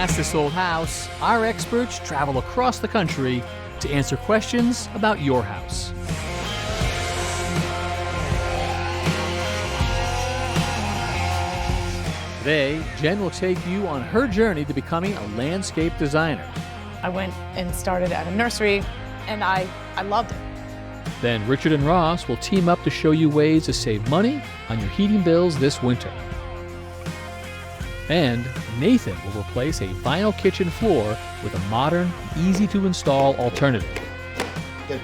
Ask This Old House, our experts travel across the country to answer questions about your house. Today, Jenn will take you on her journey to becoming a landscape designer. I went and started at a nursery, and I loved it. Then Richard and Ross will team up to show you ways to save money on your heating bills this winter. And Nathan will replace a vinyl kitchen floor with a modern, easy-to-install alternative. Good.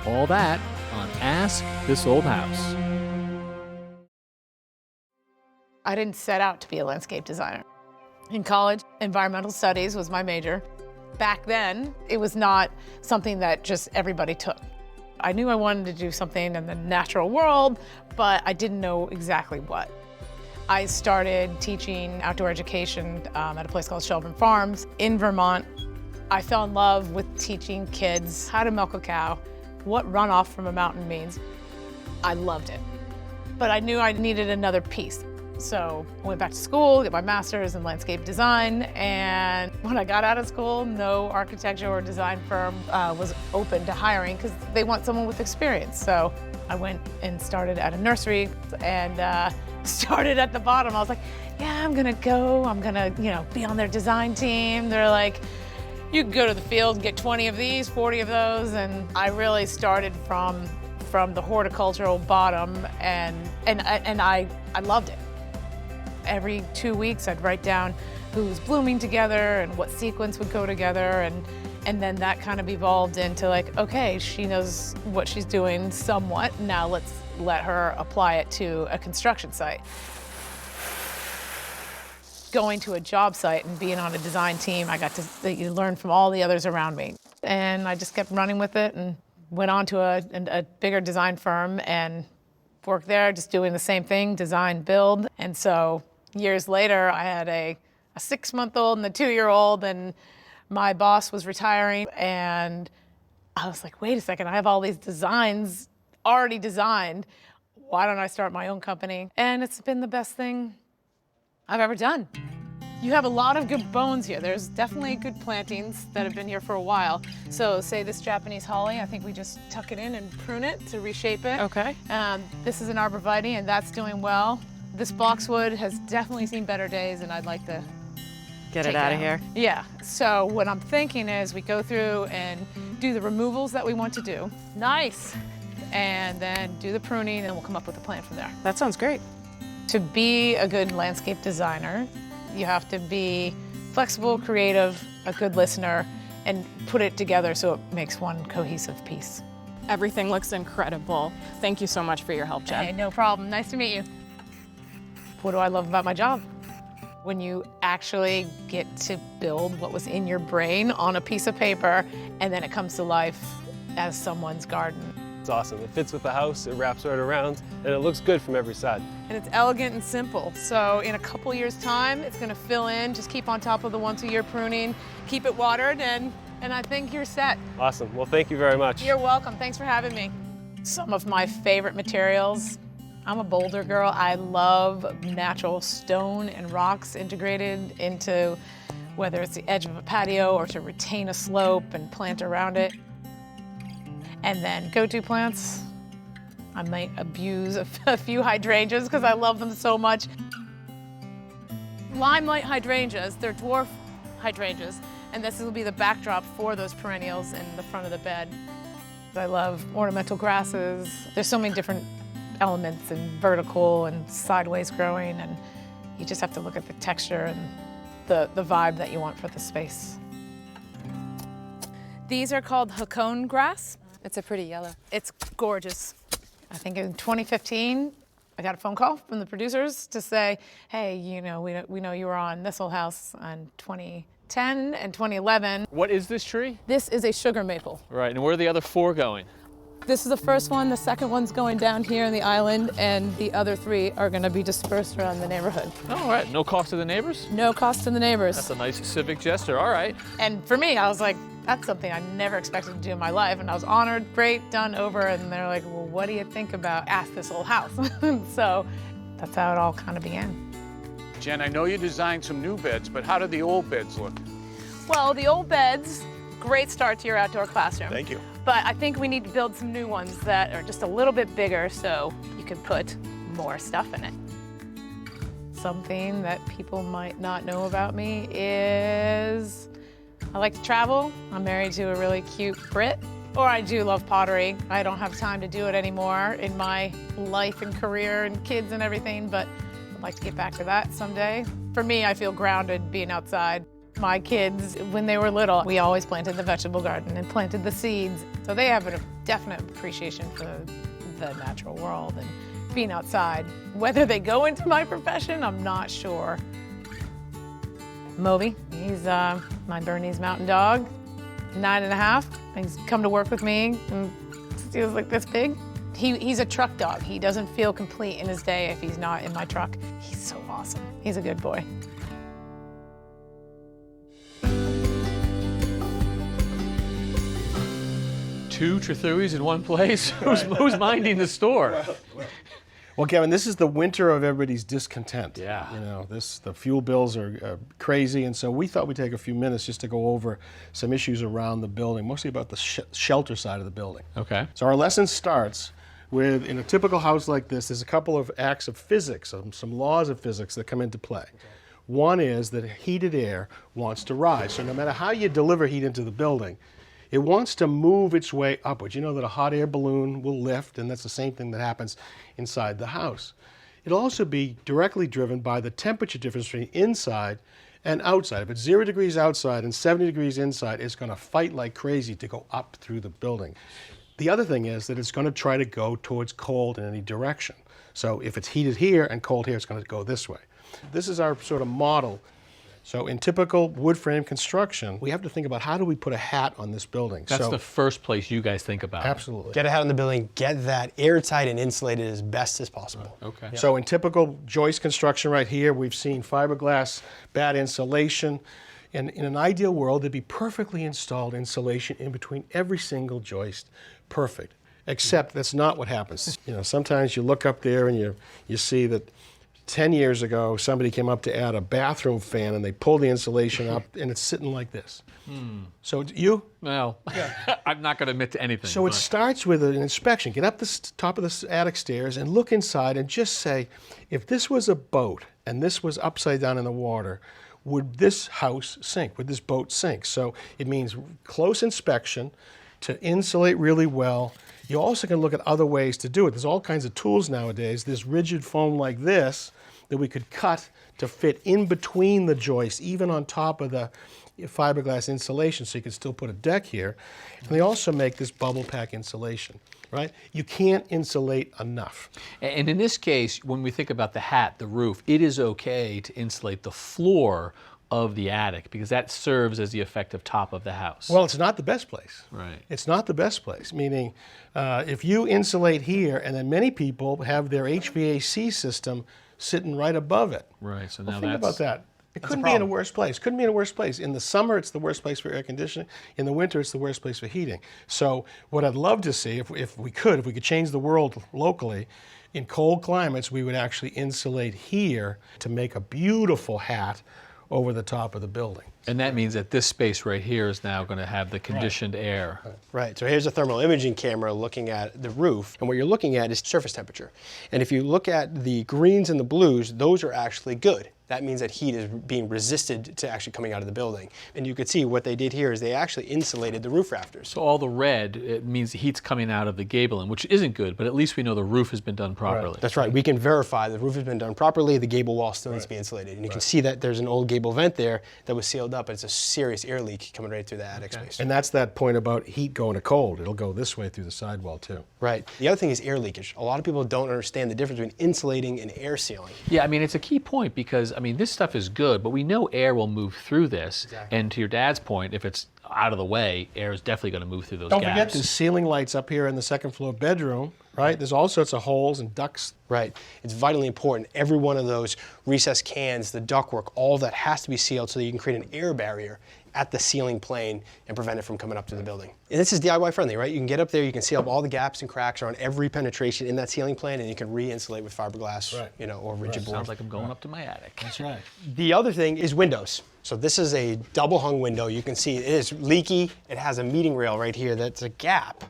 All that on Ask This Old House. I didn't set out to be a landscape designer. In college, environmental studies was my major. Back then, it was not something that just everybody took. I knew I wanted to do something in the natural world, but I didn't know exactly what. I started teaching outdoor education at a place called Shelburne Farms in Vermont. I fell in love with teaching kids how to milk a cow, what runoff from a mountain means. I loved it, but I knew I needed another piece. So I went back to school, get my master's in landscape design, and when I got out of school, no architecture or design firm was open to hiring because they want someone with experience. So I went and started at a nursery and started at the bottom. I was like, yeah, I'm gonna be on their design team. They're like, you can go to the field and get 20 of these, 40 of those, and I really started from the horticultural bottom, and I loved it. Every 2 weeks, I'd write down who was blooming together and what sequence would go together, and then that kind of evolved into like, okay, she knows what she's doing somewhat. Now let's let her apply it to a construction site. Going to a job site and being on a design team, I got to learn from all the others around me. And I just kept running with it and went on to a bigger design firm and worked there, just doing the same thing, design, build. And so years later, I had a 6-month-old and a 2-year-old, and my boss was retiring, and I was like, wait a second, I have all these designs already designed. Why don't I start my own company? And it's been the best thing I've ever done. You have a lot of good bones here. There's definitely good plantings that have been here for a while. So say this Japanese holly, I think we just tuck it in and prune it to reshape it. Okay. This is an arborvitae, and that's doing well. This boxwood has definitely seen better days, and I'd like to Get it out of here. Yeah, so what I'm thinking is we go through and do the removals that we want to do. Nice. And then do the pruning, and we'll come up with a plan from there. That sounds great. To be a good landscape designer, you have to be flexible, creative, a good listener, and put it together so it makes one cohesive piece. Everything looks incredible. Thank you so much for your help, Jenn. Hey, no problem. Nice to meet you. What do I love about my job? When you actually get to build what was in your brain on a piece of paper, and then it comes to life as someone's garden. It's awesome. It fits with the house, it wraps right around, and it looks good from every side. And it's elegant and simple. So in a couple years' time, it's gonna fill in. Just keep on top of the once-a-year pruning, keep it watered, and I think you're set. Awesome. Well, thank you very much. You're welcome. Thanks for having me. Some of my favorite materials. I'm a boulder girl. I love natural stone and rocks integrated into whether it's the edge of a patio or to retain a slope and plant around it. And then go-to plants. I might abuse a few hydrangeas because I love them so much. Limelight hydrangeas, they're dwarf hydrangeas, and this will be the backdrop for those perennials in the front of the bed. I love ornamental grasses. There's so many different elements, and vertical and sideways growing, and you just have to look at the texture and the vibe that you want for the space. These are called Hakone grass. It's a pretty yellow. It's gorgeous. I think in 2015, I got a phone call from the producers to say, hey, you know, we know you were on This Old House on 2010 and 2011. What is this tree? This is a sugar maple. Right, and where are the other 4 going? This is the first one, the second one's going down here in the island, and the other 3 are gonna be dispersed around the neighborhood. All right, no cost to the neighbors? No cost to the neighbors. That's a nice civic gesture, all right. And for me, I was like, that's something I never expected to do in my life, and I was honored, great, done, over, and they're like, well, what do you think about Ask This Old House? So that's how it all kind of began. Jen, I know you designed some new beds, but how did the old beds look? Well, the old beds, great start to your outdoor classroom. Thank you. But I think we need to build some new ones that are just a little bit bigger so you can put more stuff in it. Something that people might not know about me is I like to travel. I'm married to a really cute Brit. Or I do love pottery. I don't have time to do it anymore in my life and career and kids and everything, but I'd like to get back to that someday. For me, I feel grounded being outside. My kids, when they were little, we always planted the vegetable garden and planted the seeds. So they have a definite appreciation for the natural world and being outside. Whether they go into my profession, I'm not sure. Moby, he's my Bernese mountain dog, 9.5. He's come to work with me and he was like this big. He's a truck dog. He doesn't feel complete in his day if he's not in my truck. He's so awesome. He's a good boy. Two Tretheweys in one place? Who's minding the store? Well, Kevin, this is the winter of everybody's discontent. Yeah. You know, the fuel bills are crazy, and so we thought we'd take a few minutes just to go over some issues around the building, mostly about the shelter side of the building. Okay. So our lesson starts with, in a typical house like this, there's a couple of acts of physics, some laws of physics that come into play. Okay. One is that heated air wants to rise. So no matter how you deliver heat into the building, it wants to move its way upwards. You know that a hot air balloon will lift, and that's the same thing that happens inside the house. It'll also be directly driven by the temperature difference between inside and outside. If it's 0 degrees outside and 70 degrees inside, it's going to fight like crazy to go up through the building. The other thing is that it's going to try to go towards cold in any direction. So if it's heated here and cold here, it's going to go this way. This is our sort of model. So in typical wood frame construction, we have to think about how do we put a hat on this building. That's the first place you guys think about. Absolutely. Get a hat on the building, get that airtight and insulated as best as possible. Okay. Yeah. So in typical joist construction right here, we've seen fiberglass, bad insulation. And in an ideal world, there'd be perfectly installed insulation in between every single joist. Perfect. Except that's not what happens. You know, sometimes you look up there and you see that 10 years ago, somebody came up to add a bathroom fan and they pulled the insulation up and it's sitting like this. So you? Well, I'm not going to admit to anything. So it starts with an inspection. Get up the top of the attic stairs and look inside and just say, if this was a boat and this was upside down in the water, would this house sink? Would this boat sink? So it means close inspection to insulate really well. You also can look at other ways to do it. There's all kinds of tools nowadays. There's rigid foam like this that we could cut to fit in between the joists, even on top of the fiberglass insulation, so you can still put a deck here. And they also make this bubble pack insulation, right? You can't insulate enough. And in this case, when we think about the hat, the roof, it is okay to insulate the floor of the attic because that serves as the effective top of the house. Well, it's not the best place. Right. It's not the best place, meaning if you insulate here, and then many people have their HVAC system sitting right above it. Right, so Well, now think that's... about that. It couldn't be in a worse place. Couldn't be in a worse place. In the summer, it's the worst place for air conditioning. In the winter, it's the worst place for heating. So what I'd love to see, if we could change the world locally, in cold climates, we would actually insulate here to make a beautiful hat over the top of the building. And that means that this space right here is now going to have the conditioned air. Right, so here's a thermal imaging camera looking at the roof, and what you're looking at is surface temperature. And if you look at the greens and the blues, those are actually good. That means that heat is being resisted to actually coming out of the building. And you could see what they did here is they actually insulated the roof rafters. So all the red, it means the heat's coming out of the gable, which isn't good, but at least we know the roof has been done properly. Right. That's right, we can verify the roof has been done properly, the gable wall still needs to be insulated. And you can see that there's an old gable vent there that was sealed up, and it's a serious air leak coming right through the attic space. And that's that point about heat going to cold. It'll go this way through the sidewall too. Right. The other thing is air leakage. A lot of people don't understand the difference between insulating and air sealing. Yeah, I mean, it's a key point because, I mean, this stuff is good, but we know air will move through this. Exactly. And to your dad's point, if it's out of the way, air is definitely going to move through those gaps. Don't forget there's ceiling lights up here in the second floor bedroom, right? There's all sorts of holes and ducts. Right. It's vitally important. Every one of those recessed cans, the ductwork, all that has to be sealed so that you can create an air barrier at the ceiling plane and prevent it from coming up to the building. And this is DIY friendly, right? You can get up there, you can seal up all the gaps and cracks around every penetration in that ceiling plane, and you can re-insulate with fiberglass, Right. you know, or rigid board. Sounds like I'm going up to my attic. That's right. The other thing is windows. So this is a double hung window. You can see it is leaky. It has a meeting rail right here that's a gap.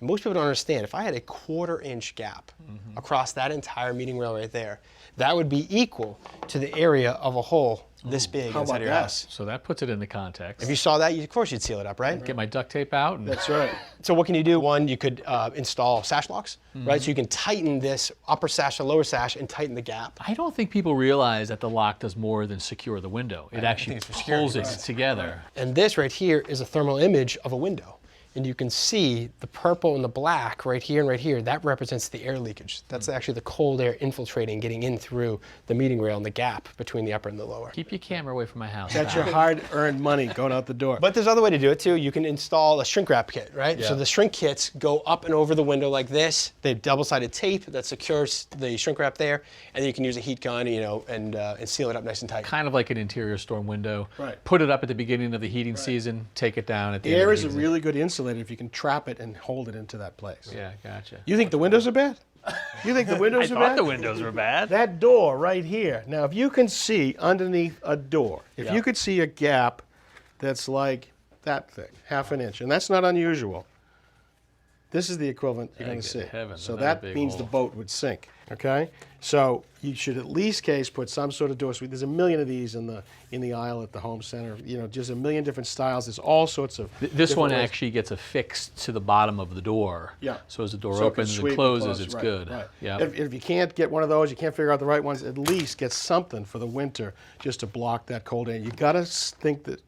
And most people don't understand, if I had a 1/4 inch gap across that entire meeting rail right there, that would be equal to the area of a hole this big How inside about your that? house. So that puts it into context. If you saw that, of course you'd seal it up, right? Get my duct tape out. And That's right. So what can you do? One, you could install sash locks, right? So you can tighten this upper sash to lower sash and tighten the gap. I don't think people realize that the lock does more than secure the window. It actually it's for security, pulls it right. together. And this right here is a thermal image of a window. And you can see the purple and the black right here and right here, that represents the air leakage. That's actually the cold air infiltrating, getting in through the meeting rail and the gap between the upper and the lower. Keep your camera away from my house. That's your hard-earned money going out the door. But there's other way to do it too. You can install a shrink wrap kit, right? So Yeah. the shrink kits go up and over the window like this. They have double-sided tape that secures the shrink wrap there, and then you can use a heat gun, you know, and seal it up nice and tight. Kind of like an interior storm window. Right. Put it up at the beginning of the heating season, take it down at the end Air of is the a heating really good insulator if you can trap it and hold it into that place. season. Yeah, gotcha. You think the windows are bad? You think the windows I are thought bad? the windows were bad. That door right here. Now, if you can see underneath a door, if you could see a gap that's like that thick, 1/2 inch, and that's not unusual, this is the equivalent you're going to Thank see. heavens, So another that big means hole. the boat would sink, okay? So you should at least put some sort of door suite. There's a million of these in the aisle at the home center. You know, just a million different styles. There's all sorts of. This different one ways. actually gets affixed to the bottom of the door. Yeah. So as the door So it can opens sweep and and closes, close, it's right, good. Right. Yeah. If you can't get one of those, you can't figure out the right ones, at least get something for the winter just to block that cold air. You got to think that,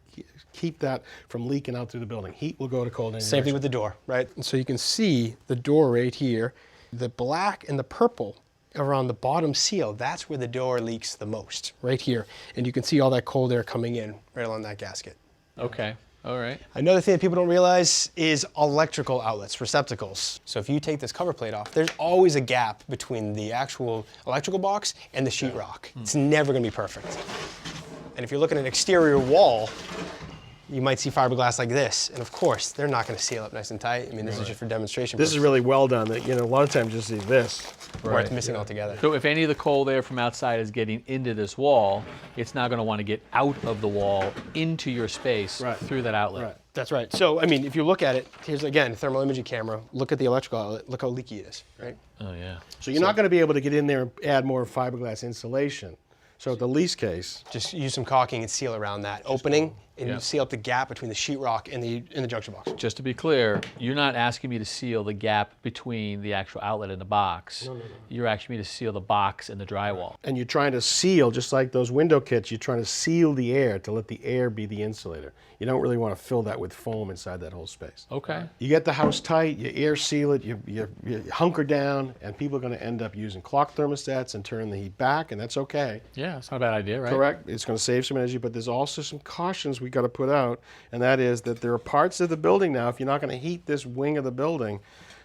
keep that from leaking out through the building. Heat will go to cold air. Same thing with the door, right? And so you can see the door right here. The black and the purple around the bottom seal, that's where the door leaks the most, right here. And you can see all that cold air coming in right along that gasket. Okay. All right. Another thing that people don't realize is electrical outlets, receptacles. So if you take this cover plate off, there's always a gap between the actual electrical box and the sheetrock. It's never gonna be perfect. And if you're looking at an exterior wall, you might see fiberglass like this. And of course, they're not gonna seal up nice and tight. I mean, this is just for demonstration. This is really well done. That, you know, a lot of times you see this. Or it's missing altogether. So if any of the cold air from outside is getting into this wall, it's now going to want to get out of the wall into your space Right. through that outlet. Right. That's right. So, I mean, if you look at it, here's again, thermal imaging camera. Look at the electrical outlet. Look how leaky it is, right? Oh, yeah. So you're not going to be able to get in there and add more fiberglass insulation. So at the least case, Just use some caulking and seal around that opening, and Yeah. you seal up the gap between the sheetrock and the junction box. Just to be clear, you're not asking me to seal the gap between the actual outlet and the box. No. You're asking me to seal the box and the drywall. and you're trying to seal, just like those window kits, you're trying to seal the air to let the air be the insulator. You don't really want to fill that with foam inside that whole space. Okay. You get the house tight, you air seal it, you hunker down, and people are going to end up using clock thermostats and turn the heat back, and that's okay. Yeah, it's not a bad idea, right? Correct. It's going to save some energy, but there's also some cautions we got to put out, and that is that there are parts of the building now, if you're not going to heat this wing of the building,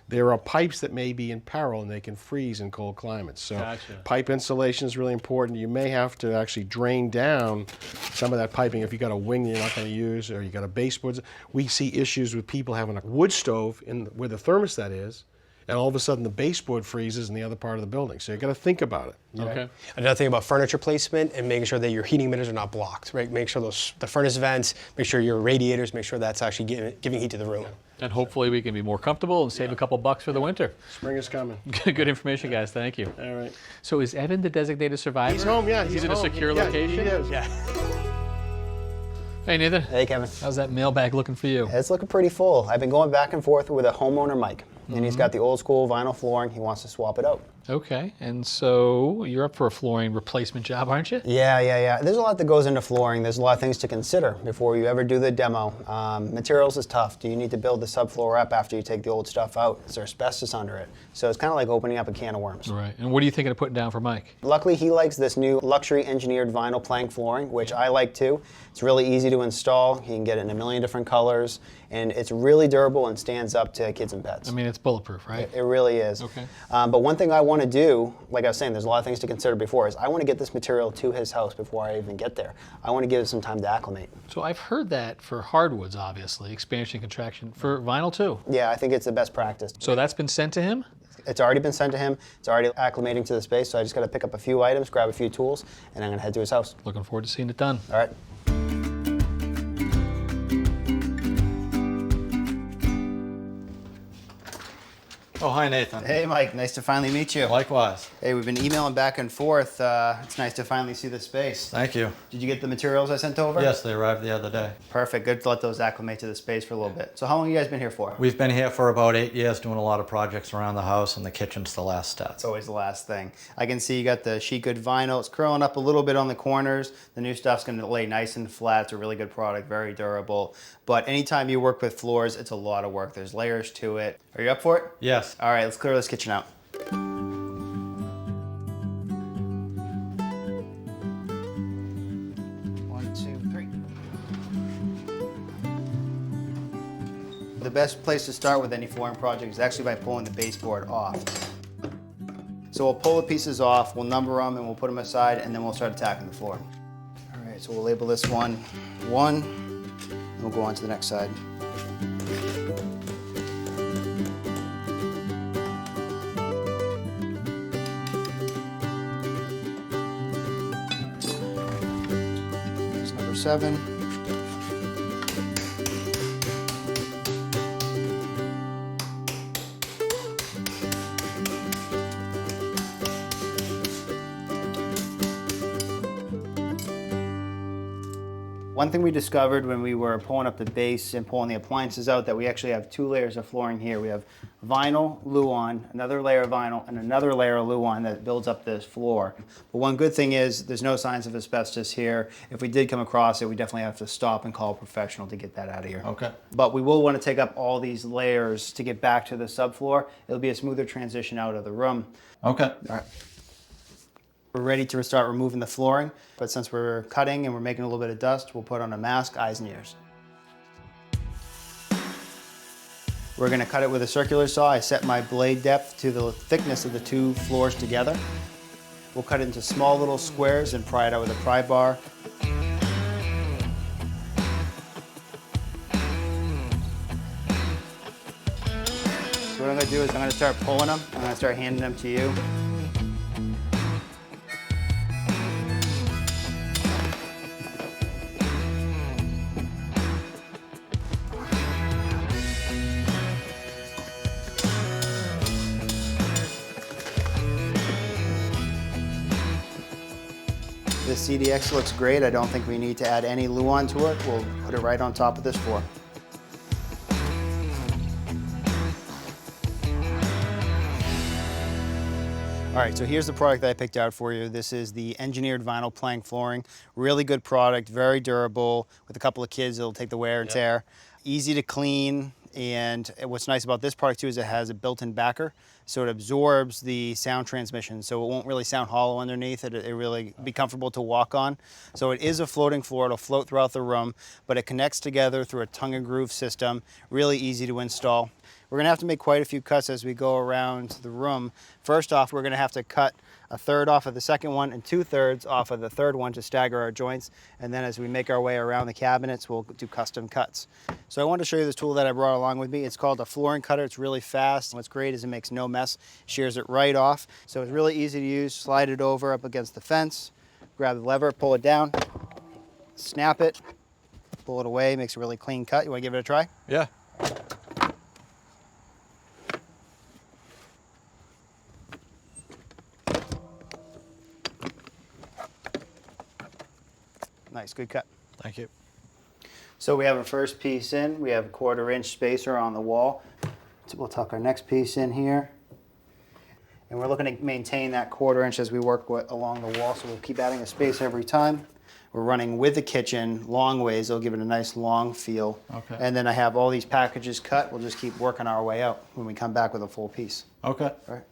there are pipes that may be in peril and they can freeze in cold climates. So Gotcha. pipe insulation is really important. You may have to actually drain down some of that piping if you got a wing that you're not going to use, or you got a baseboard. We see issues with people having a wood stove in where the thermostat is, and all of a sudden the baseboard freezes in the other part of the building. So you got to think about it. Okay. Another thing about furniture placement and making sure that your heating emitters are not blocked, right? Make sure the furnace vents, make sure your radiators, make sure that's actually giving heat to the room. And hopefully we can be more comfortable and save a couple bucks for the winter. Spring is coming. Good information, guys. Thank you. All right. So is Evan the designated survivor? He's home, yeah. He's in a home. secure Yeah, location? He is. Yeah. Hey, Nathan. Hey, Kevin. How's that mailbag looking for you? It's looking pretty full. I've been going back and forth with a homeowner, Mike, and he's got the old school vinyl flooring. He wants to swap it out. Okay, and so you're up for a flooring replacement job, aren't you? Yeah. There's a lot that goes into flooring. There's a lot of things to consider before you ever do the demo. Materials is tough. Do you need to build the subfloor up after you take the old stuff out? Is there asbestos under it? So it's kind of like opening up a can of worms. Right, and what are you thinking of putting down for Mike? Luckily, he likes this new luxury engineered vinyl plank flooring, which I like too. It's really easy to install. He can get it in a million different colors, and it's really durable and stands up to kids and pets. I mean, it's bulletproof, right? It really is. Okay. But one thing I wanted want to do, like I was saying, there's a lot of things to consider before, is I want to get this material to his house before I even get there. I want to give it some time to acclimate. So I've heard that for hardwoods, obviously, expansion, contraction, for vinyl too. Yeah, I think it's the best practice. So that's been sent to him? It's already been sent to him. It's already acclimating to the space, so I just got to pick up a few items, grab a few tools, and I'm going to head to his house. Looking forward to seeing it done. All right. Oh, hi, Nathan. Hey, Mike. Nice to finally meet you. Likewise. Hey, we've been emailing back and forth. It's nice to finally see the space. Thank you. Did you get the materials I sent over? Yes, they arrived the other day. Perfect. Good to let those acclimate to the space for a little bit. So how long have you guys been here for? We've been here for about 8 years doing a lot of projects around the house, and the kitchen's the last step. It's always the last thing. I can see you got the sheet good vinyl. It's curling up a little bit on the corners. The new stuff's going to lay nice and flat. It's a really good product, very durable. But anytime you work with floors, it's a lot of work. There's layers to it. Are you up for it? Yes. All right, let's clear this kitchen out. One, two, three. The best place to start with any flooring project is actually by pulling the baseboard off. So we'll pull the pieces off, we'll number them, and we'll put them aside, and then we'll start attacking the floor. All right, so we'll label this one 1, and we'll go on to the next side. Here's number 7. One thing we discovered when we were pulling up the base and pulling the appliances out, that we actually have 2 layers of flooring here. We have vinyl, Luan, another layer of vinyl, and another layer of Luan that builds up this floor. But one good thing is there's no signs of asbestos here. If we did come across it, we definitely have to stop and call a professional to get that out of here. Okay. But we will want to take up all these layers to get back to the subfloor. It'll be a smoother transition out of the room. Okay. All right. We're ready to start removing the flooring, but since we're cutting and we're making a little bit of dust, we'll put on a mask, eyes and ears. We're gonna cut it with a circular saw. I set my blade depth to the thickness of the 2 floors together. We'll cut it into small little squares and pry it out with a pry bar. So what I'm gonna do is I'm gonna start pulling them. I'm gonna start handing them to you. This CDX looks great. I don't think we need to add any Luan to it. We'll put it right on top of this floor. All right, so here's the product that I picked out for you. This is the engineered vinyl plank flooring. Really good product, very durable. With a couple of kids, it'll take the wear and tear. Easy to clean, and what's nice about this product too is it has a built-in backer, so it absorbs the sound transmission, so it won't really sound hollow underneath. It really be comfortable to walk on. So it is a floating floor. It'll float throughout the room, but it connects together through a tongue and groove system. Really easy to install. We're gonna have to make quite a few cuts as we go around the room. First off, we're gonna have to cut 1/3 off of the second one and 2/3 off of the third one to stagger our joints. And then as we make our way around the cabinets, we'll do custom cuts. So I wanted to show you this tool that I brought along with me. It's called a flooring cutter. It's really fast. What's great is it makes no mess, shears it right off. So it's really easy to use. Slide it over up against the fence, grab the lever, pull it down, snap it, pull it away, makes a really clean cut. You wanna give it a try? Yeah. Nice, good cut. Thank you. So we have our first piece in. We have a 1/4 inch spacer on the wall. So we'll tuck our next piece in here. And we're looking to maintain that 1/4 inch as we work along the wall, so we'll keep adding a space every time. We're running with the kitchen long ways. It'll give it a nice long feel. Okay. And then I have all these packages cut. We'll just keep working our way out when we come back with a full piece. Okay. All right.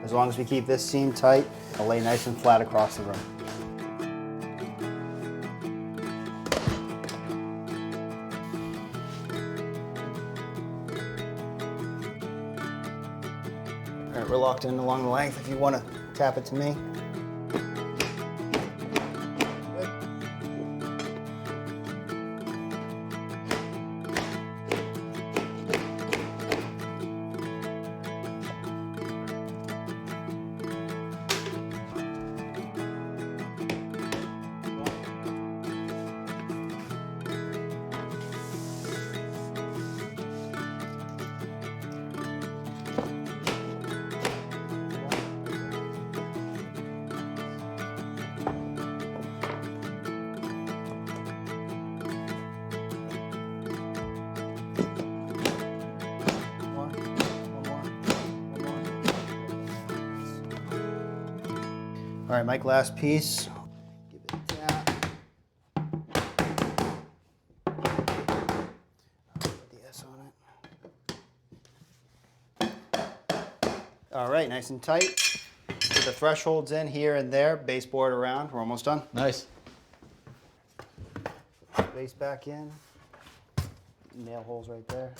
As long as we keep this seam tight, it'll lay nice and flat across the room. All right, we're locked in along the length. If you want to tap it to me. All right, Mike, last piece. Give it a tap. Put the S on it. All right, nice and tight. Put the thresholds in here and there, baseboard around. We're almost done. Nice. Base back in. Nail holes right there.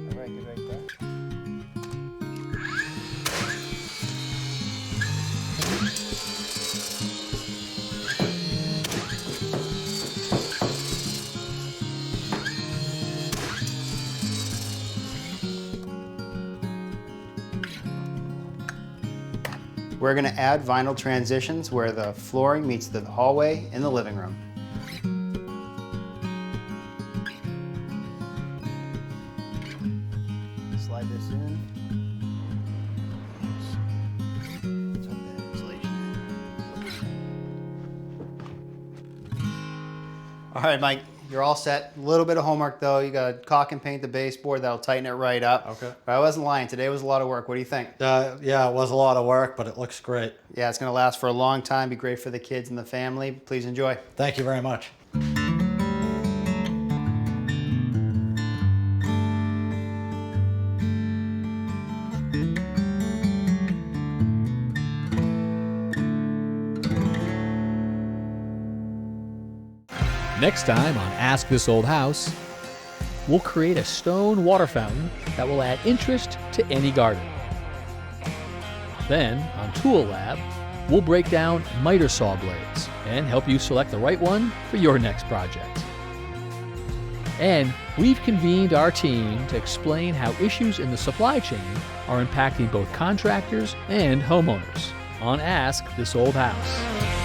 All right, good right there. We're going to add vinyl transitions where the flooring meets the hallway in the living room. Slide this in. Tuck that insulation in. All right, Mike, you're all set. A little bit of homework though. You got to caulk and paint the baseboard. That'll tighten it right up. Okay. But I wasn't lying. Today was a lot of work. What do you think? Yeah, it was a lot of work, but it looks great. Yeah, it's going to last for a long time. Be great for the kids and the family. Please enjoy. Thank you very much. Next time on Ask This Old House, we'll create a stone water fountain that will add interest to any garden. Then, on Tool Lab, we'll break down miter saw blades and help you select the right one for your next project. And we've convened our team to explain how issues in the supply chain are impacting both contractors and homeowners on Ask This Old House.